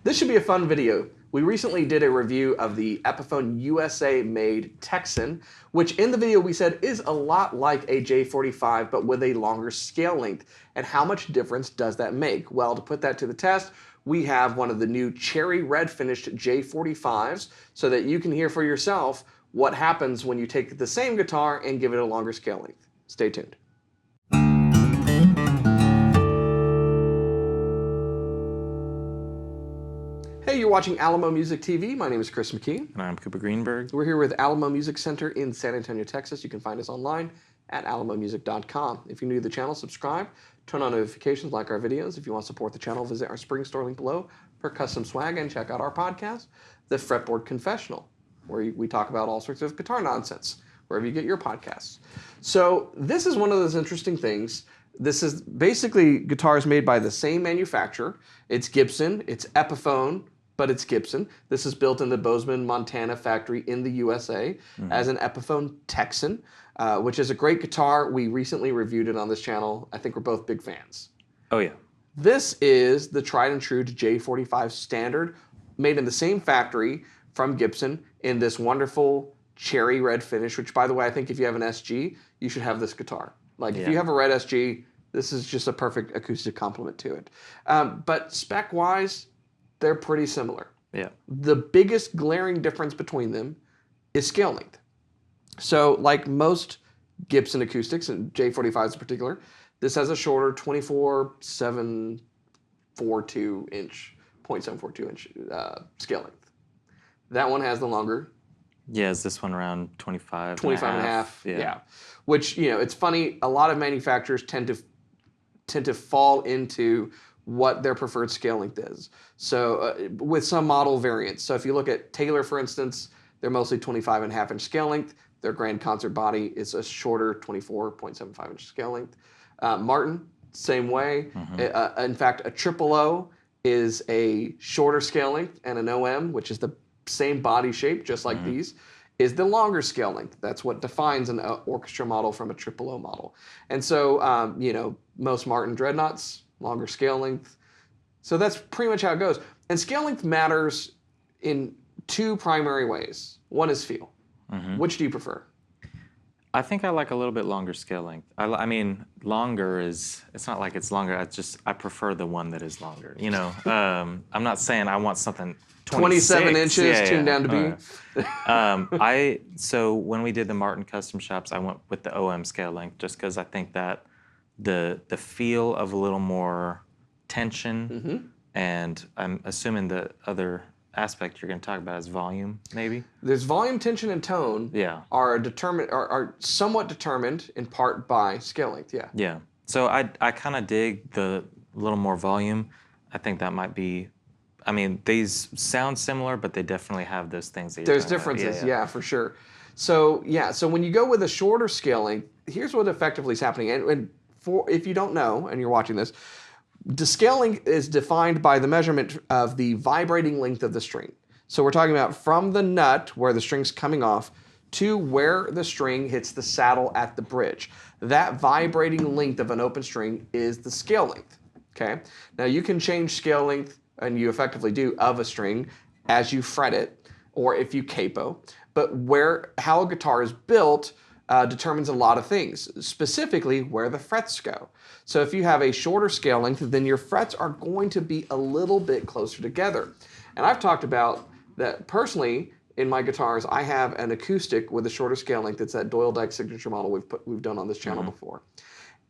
This should be a fun video. We recently did a review of the Epiphone USA-made Texan, which in the video we said is a lot like a J45 but with a longer scale length. And how much difference does that make? Well, to put that to the test, we have one of the new cherry red finished J45s so that you can hear for yourself what happens when you take the same guitar and give it a longer scale length. Stay tuned. Hey, you're watching Alamo Music TV. My name is Chris McKee. And I'm Cooper Greenberg. We're here with Alamo Music Center in San Antonio, Texas. You can find us online at alamomusic.com. If you're new to the channel, subscribe, turn on notifications, like our videos. If you want to support the channel, visit our spring store link below for custom swag and check out our podcast, the Fretboard Confessional, where we talk about all sorts of guitar nonsense, wherever you get your podcasts. So this is one of those interesting things. This is basically guitars made by the same manufacturer. It's Gibson, it's Epiphone, but it's Gibson. This is built in the Bozeman, Montana factory in the USA as an Epiphone Texan, which is a great guitar. We recently reviewed it on this channel. I think we're both big fans. Oh, yeah. This is the tried and true J45 Standard, made in the same factory from Gibson in this wonderful cherry red finish, which, by the way, I think if you have an SG, you should have this guitar. Like, if you have a red SG, this is just a perfect acoustic complement to it. But spec-wise, they're pretty similar. Yeah. The biggest glaring difference between them is scale length. So like most Gibson acoustics, and J45s in particular, this has a shorter 0.742 inch scale length. That one has the longer. Yeah, is this one around 25? 25 and a half. Yeah. Which, you know, it's funny, a lot of manufacturers tend to fall into what their preferred scale length is. So with some model variants. So if you look at Taylor, for instance, they're mostly 25 and a half inch scale length. Their grand concert body is a shorter 24.75 inch scale length. Martin, same way. In fact, a triple O is a shorter scale length, and an OM, which is the same body shape, just like these, is the longer scale length. That's what defines an orchestra model from a triple O model. And so, you know, most Martin dreadnoughts, longer scale length. So that's pretty much how it goes. And scale length matters in two primary ways. One is feel. Which do you prefer? I think I like a little bit longer scale length. I mean, longer is, it's not like it's longer. I prefer the one that is longer. You know, I'm not saying I want something 27 inches tuned down to B. So when we did the Martin custom shops, I went with the OM scale length just because I think that the feel of a little more tension, and I'm assuming the other aspect you're going to talk about is volume, maybe? There's volume, tension, and tone are somewhat determined in part by scale length, Yeah. So I kind of dig the little more volume. I think that might be, I mean, these sound similar, but they definitely have those things that you're There's differences, yeah, for sure. So, so when you go with a shorter scale length, here's what effectively is happening. And if you don't know, and you're watching this, the scale length is defined by the measurement of the vibrating length of the string. So we're talking about from the nut, where the string's coming off, to where the string hits the saddle at the bridge. That vibrating length of an open string is the scale length, okay? Now you can change scale length, and you effectively do, of a string as you fret it, or if you capo. But how a guitar is built determines a lot of things, specifically where the frets go. So if you have a shorter scale length, then your frets are going to be a little bit closer together. And I've talked about that personally in my guitars. I have an acoustic with a shorter scale length. It's that Doyle Dyke signature model we've done on this channel before.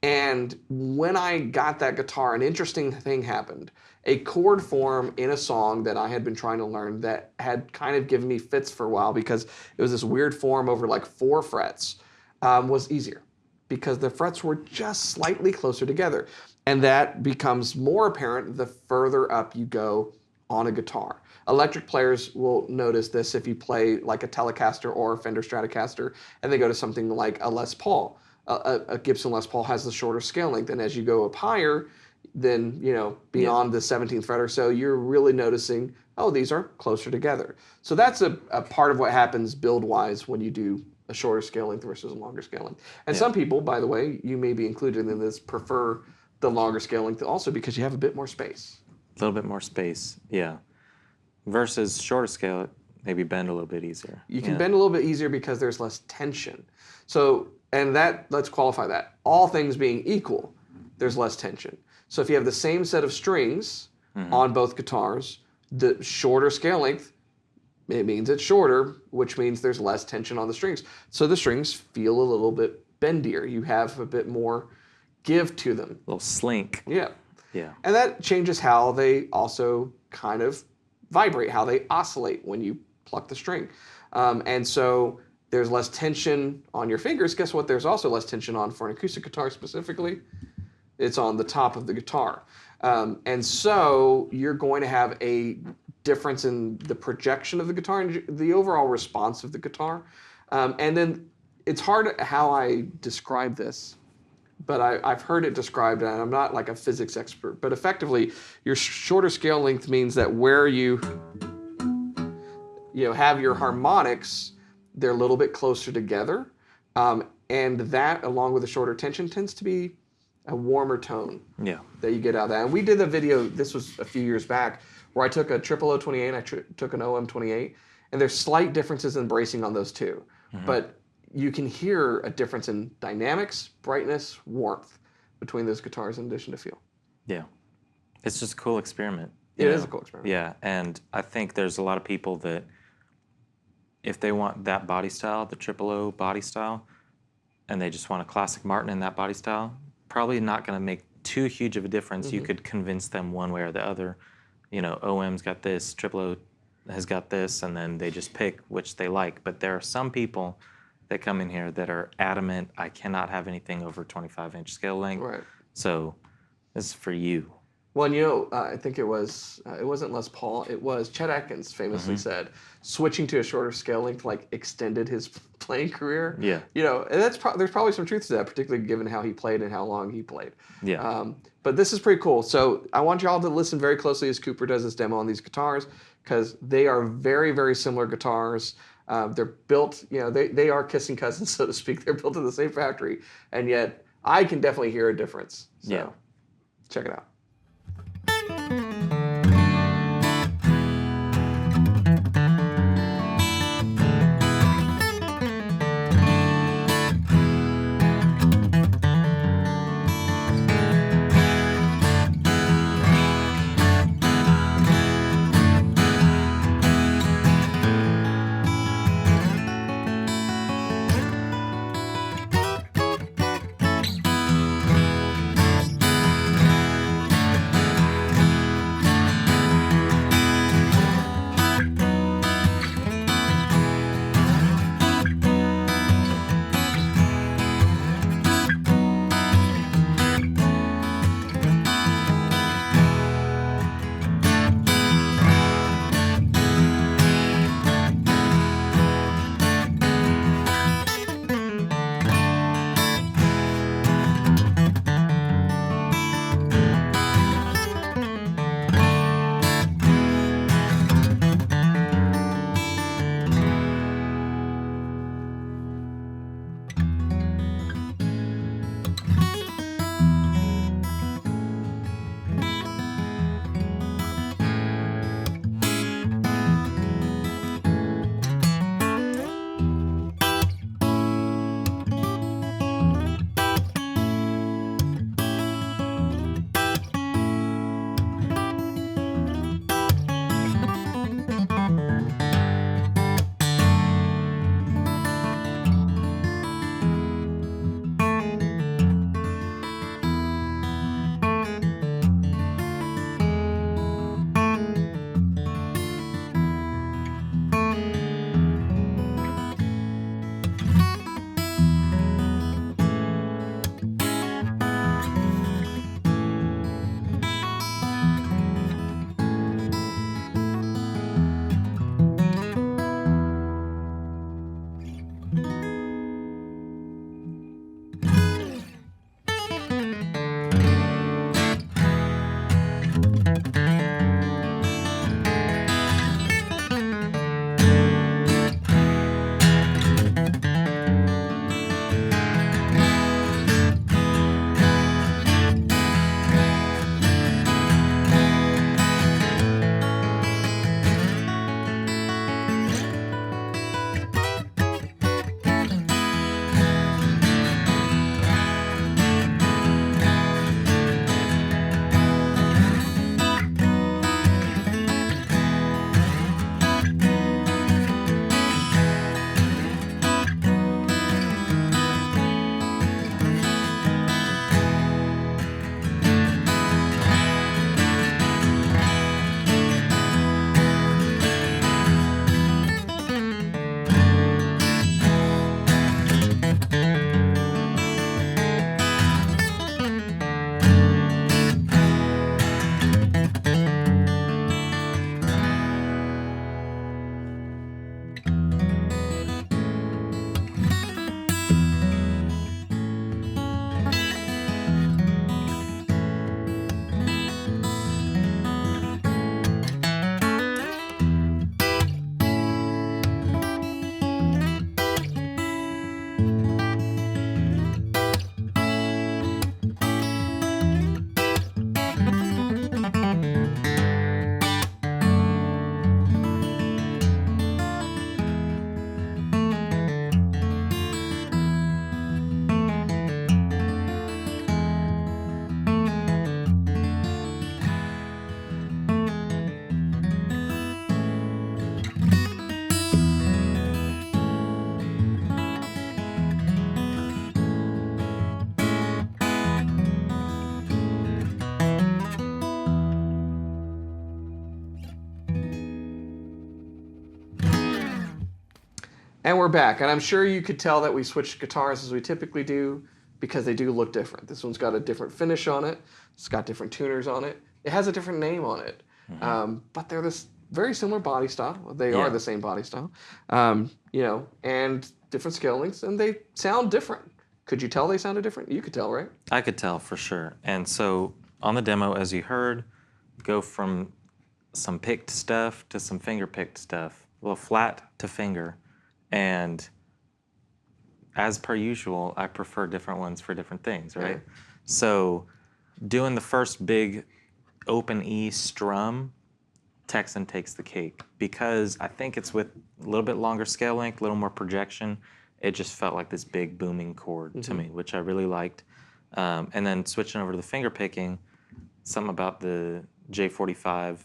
And when I got that guitar, an interesting thing happened. A chord form in a song that I had been trying to learn that had kind of given me fits for a while because it was this weird form over like 4 frets, was easier because the frets were just slightly closer together. And that becomes more apparent the further up you go on a guitar. Electric players will notice this if you play like a Telecaster or a Fender Stratocaster and they go to something like a Les Paul. A Gibson Les Paul has the shorter scale length, and as you go up higher, then, you know, beyond the 17th fret or so, you're really noticing, oh, these are closer together. So that's a part of what happens build-wise when you do a shorter scale length versus a longer scale length. And some people, by the way, you may be included in this, prefer the longer scale length also because you have a bit more space. A little bit more space, yeah. Versus shorter scale, maybe bend a little bit easier. You can bend a little bit easier because there's less tension. So, and that, let's qualify that. All things being equal, there's less tension. So if you have the same set of strings on both guitars, the shorter scale length, it means it's shorter, which means there's less tension on the strings. So the strings feel a little bit bendier. You have a bit more give to them. A little slink. Yeah. Yeah. And that changes how they also kind of vibrate, how they oscillate when you pluck the string. And so there's less tension on your fingers. Guess what? There's also less tension on, for an acoustic guitar specifically, it's on the top of the guitar. And so you're going to have a difference in the projection of the guitar and the overall response of the guitar. And then it's hard how I describe this, but I've heard it described, and I'm not like a physics expert, but effectively your shorter scale length means that where you have your harmonics, they're a little bit closer together. And that, along with the shorter tension, tends to be a warmer tone that you get out of that. And we did a video, this was a few years back, where I took a 0028 and I took an OM28, and there's slight differences in bracing on those two. But you can hear a difference in dynamics, brightness, warmth between those guitars in addition to feel. Yeah. It's just a cool experiment. It is a cool experiment. Yeah, and I think there's a lot of people that if they want that body style, the 000 body style, and they just want a classic Martin in that body style, probably not going to make too huge of a difference. You could convince them one way or the other. OM's got this, 000 has got this, and then they just pick which they like. But there are some people that come in here that are adamant, I cannot have anything over 25-inch scale length. Right. So this is for you. Well, I think it wasn't Les Paul, it was Chet Atkins famously said, switching to a shorter scale length extended his playing career. Yeah. And there's probably some truth to that, particularly given how he played and how long he played. Yeah. But this is pretty cool. So I want y'all to listen very closely as Cooper does this demo on these guitars, because they are very, very similar guitars. They're built, they are kissing cousins, so to speak. They're built in the same factory, and yet I can definitely hear a difference. So check it out. And we're back, and I'm sure you could tell that we switched guitars as we typically do because they do look different. This one's got a different finish on it. It's got different tuners on it. It has a different name on it. But they're this very similar body style. They are the same body style, you know, and different scale lengths, and they sound different. Could you tell they sounded different? You could tell, right? I could tell for sure. And so on the demo, as you heard, go from some picked stuff to some finger picked stuff, a little flat to finger. And as per usual, I prefer different ones for different things, right? Yeah. So doing the first big open E strum, Texan takes the cake because I think it's with a little bit longer scale length, a little more projection. It just felt like this big booming chord to me, which I really liked. And then switching over to the finger picking, something about the J45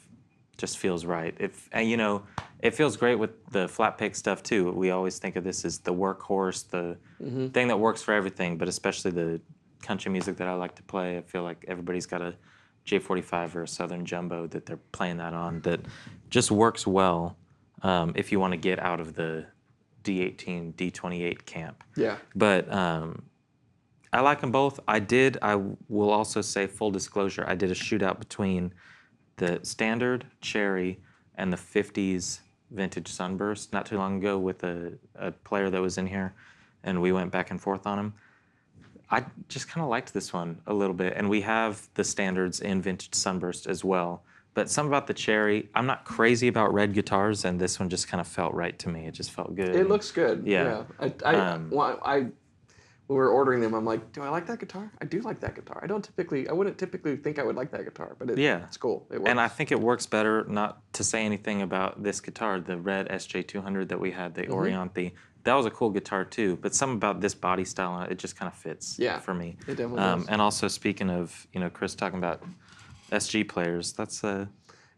just feels right. And you know, it feels great with the flat pick stuff too. We always think of this as the workhorse, the thing that works for everything, but especially the country music that I like to play. I feel like everybody's got a J45 or a Southern Jumbo that they're playing that on that just works well if you want to get out of the D18, D28 camp. Yeah. But I like them both. I will also say, full disclosure, I did a shootout between the Standard Cherry and the 50s Vintage Sunburst not too long ago with a player that was in here, and we went back and forth on him. I just kind of liked this one a little bit, and we have the Standards in Vintage Sunburst as well. But something about the Cherry, I'm not crazy about red guitars, and this one just kind of felt right to me. It just felt good. It looks good. Yeah. When we were ordering them, I'm like, do I like that guitar? I do like that guitar. I wouldn't typically think I would like that guitar, but it's cool. It works. And I think it works better, not to say anything about this guitar, the red SJ200 that we had, the Orianthi. That was a cool guitar too, but something about this body style, it just kind of fits for me. It definitely does. And also speaking of, you know, Chris talking about SG players, that's it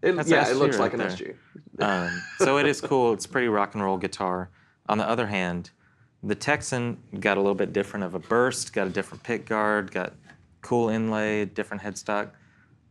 SG looks right like an there. SG. So it is cool. It's a pretty rock and roll guitar. On the other hand, the Texan got a little bit different of a burst, got a different pick guard, got cool inlay, different headstock.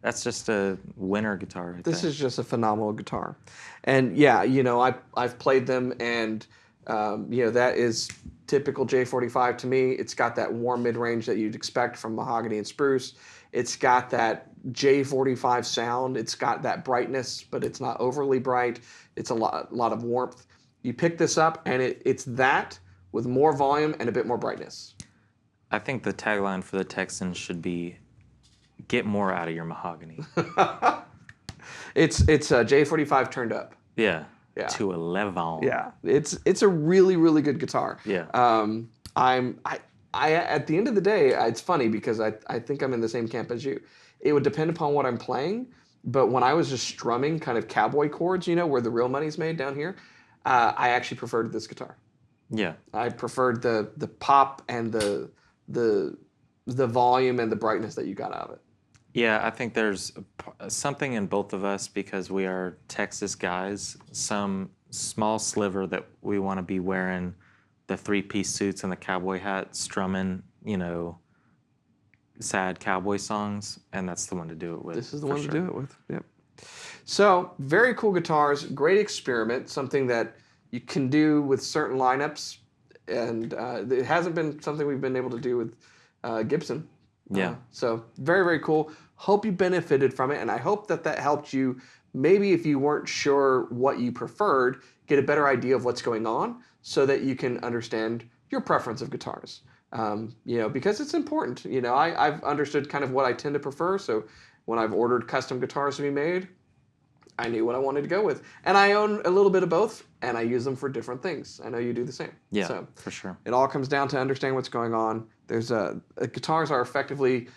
That's just a winner guitar right This there. is just a phenomenal guitar. And yeah, you know, I've played them, and you know, that is typical J45 to me. It's got that warm mid-range that you'd expect from mahogany and spruce. It's got that J45 sound. It's got that brightness, but it's not overly bright. It's a lot of warmth. You pick this up, and it's that with more volume and a bit more brightness. I think the tagline for the Texan should be, get more out of your mahogany. It's a J45 turned up. Yeah. Yeah. To 11. Yeah, it's a really, really good guitar. Yeah. I at the end of the day, it's funny because I think I'm in the same camp as you. It would depend upon what I'm playing, but when I was just strumming kind of cowboy chords, you know, where the real money's made down here, I actually preferred this guitar. Yeah. I preferred the pop and the volume and the brightness that you got out of it. Yeah, I think there's something in both of us because we are Texas guys, some small sliver that we want to be wearing the three-piece suits and the cowboy hat, strumming, you know, sad cowboy songs, and that's the one to do it with. This is the one to do it with, yep. So, very cool guitars, great experiment, something that you can do with certain lineups, and it hasn't been something we've been able to do with Gibson. Yeah. So very, very cool. Hope you benefited from it, and I hope that helped you. Maybe if you weren't sure what you preferred, get a better idea of what's going on so that you can understand your preference of guitars. You know, because it's important. You know, I've understood kind of what I tend to prefer, so when I've ordered custom guitars to be made, I knew what I wanted to go with. And I own a little bit of both, and I use them for different things. I know you do the same. Yeah, so for sure. It all comes down to understanding what's going on. There's guitars are effectively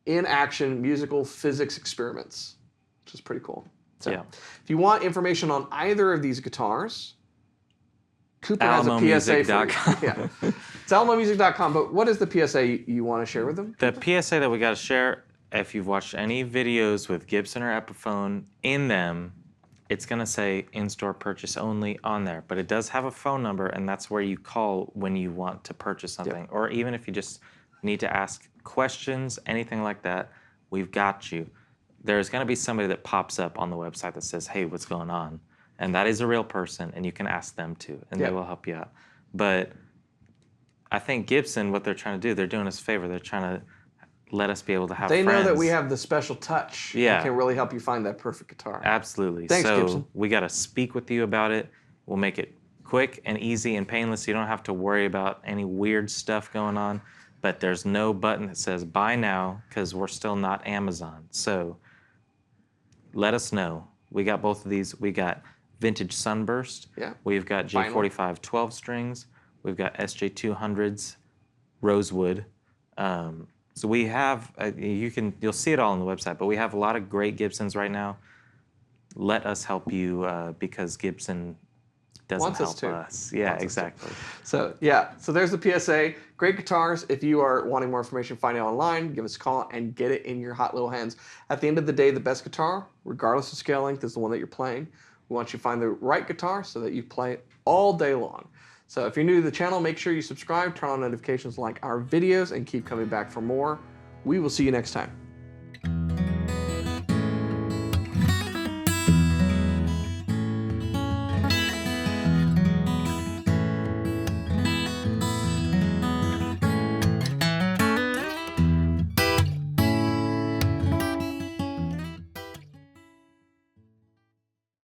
in-action musical physics experiments, which is pretty cool. So if you want information on either of these guitars, Cooper has a PSA for you. Yeah. It's alamomusic.com, but what is the PSA you want to share with them? The PSA that we got to share, if you've watched any videos with Gibson or Epiphone in them, it's going to say in-store purchase only on there. But it does have a phone number, and that's where you call when you want to purchase something. Yep. Or even if you just need to ask questions, anything like that, we've got you. There's going to be somebody that pops up on the website that says, hey, what's going on? and that is a real person, and you can ask them too, and they will help you out. But I think Gibson, what they're trying to do, they're doing us a favor. They're trying to let us be able to have They friends. know that we have the special touch. Yeah. And can really help you find that perfect guitar. Absolutely. Thanks, so Gibson. we got to speak with you about it. We'll make it quick and easy and painless. You don't have to worry about any weird stuff going on. But there's no button that says buy now because we're still not Amazon. So let us know. We got both of these. We got vintage Sunburst. Yeah. We've got J45 12 strings. We've got SJ200s, Rosewood. So we have, you'll see it all on the website, but we have a lot of great Gibsons right now. Let us help you because Gibson doesn't help us. Yeah, exactly. So yeah, so there's the PSA. Great guitars. If you are wanting more information, find it online, give us a call, and get it in your hot little hands. At the end of the day, the best guitar, regardless of scale length, is the one that you're playing. We want you to find the right guitar so that you play it all day long. So if you're new to the channel, make sure you subscribe, turn on notifications, like our videos, and keep coming back for more. We will see you next time.